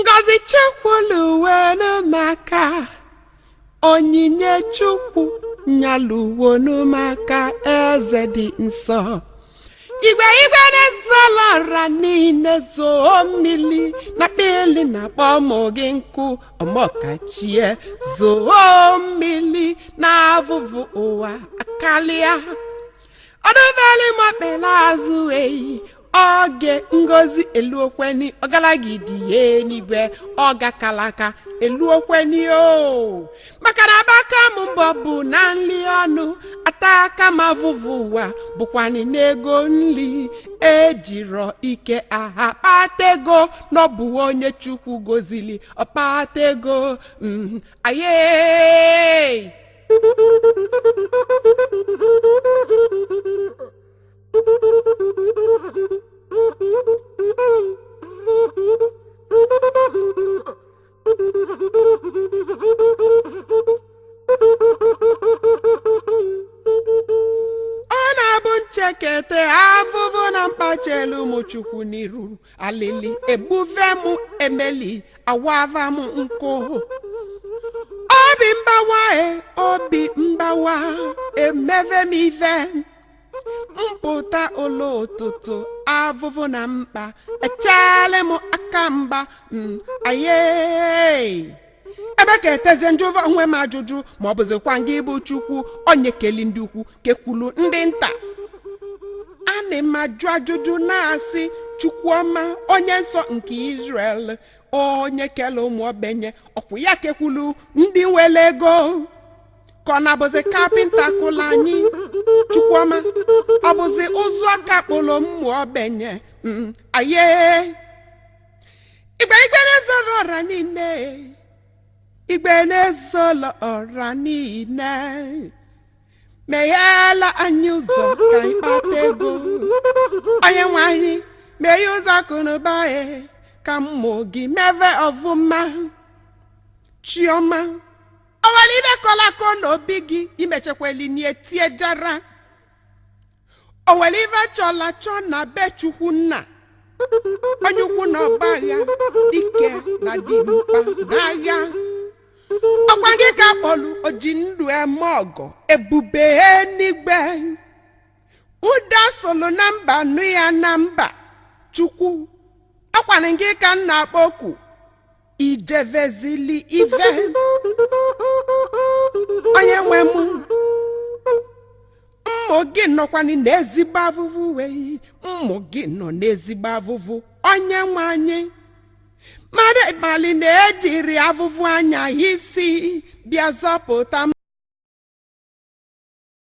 Ngozi Chukwu wenu maka onyinye Chukwu nyaluwonu maka eze dị nsọ. Igwe na-ezolara niile zoo mmili na kpili na kpọmụ gị nkụ ọmọkachie zoo mmili na avụvụ ụwa akarịa. Ọdụveli mọkpela azụ eyi oge ngozi eluokweni ọgalagidi ya n'igwe ọgakalaka eluokweni o maka na abaka m mbọ bụ na nli ọnụ ataka ma vụvụ ụwa bụkwani n'ego nli ejiro ike aha kpatego n'ọbụ onye Chukwu gozili ọkpatego aye. Ọ na-abụ nchekete avụvụ na mkpachelu ụmụ Chukwu n'iru alili ebuve m emeli awava m nkụ obi mbawa emeve m ive mpụta ụlọ ụtụtụ avụvụ na mkpa echele m aka mba aye ebe ka eteze ndị ụva nwe m ajụjụ ma ọ bụzikwa gị bụ Chukwu onye keli ndị ukwu kekwulu ndị nta ana m ajụ ajụjụ na-asị Chukwuọma onye nsọ nke Israel onye kele ụmụ ogbenye ọkwụ ya kekwulu ndị nwere ego ka ọ na-abụzi kapịnta kụlụ anyị Chukwuọma ọ bụzi ụzụ aka kpụrụ mmụ ogbenye aye igbe na-ezoro ọra niile igbe na-ezolo ọra niile meghela anyị ụzọ ka anyị kpata ego onye nwe anyị meghe ụzọ akụnụba ka mmụ gị meve ọfụma Chiọma ọwali ibe kọlakọ n'obi gị imechekweli n'etie jara oweli ibe chọla chọ na be Chukwu nna onye ukwu na ọba agha dike na dimkpa n'agha ọkwa gị ka kpọlụ oji ndụ eme ọgọ ebube n'igwe ụda solo na mba nụ ya na mba Chukwu ọkwanụ gị ka nna akpọku ijevezili ive onye nwe m mmụ gị nọkwani n'ezigbo avụvụ wee mmụ gị nọ n'ezigbo avụvụ onye nwe anyị mmadụ ịkpali na-ejiri avụvụ anya isi bịa zọpụta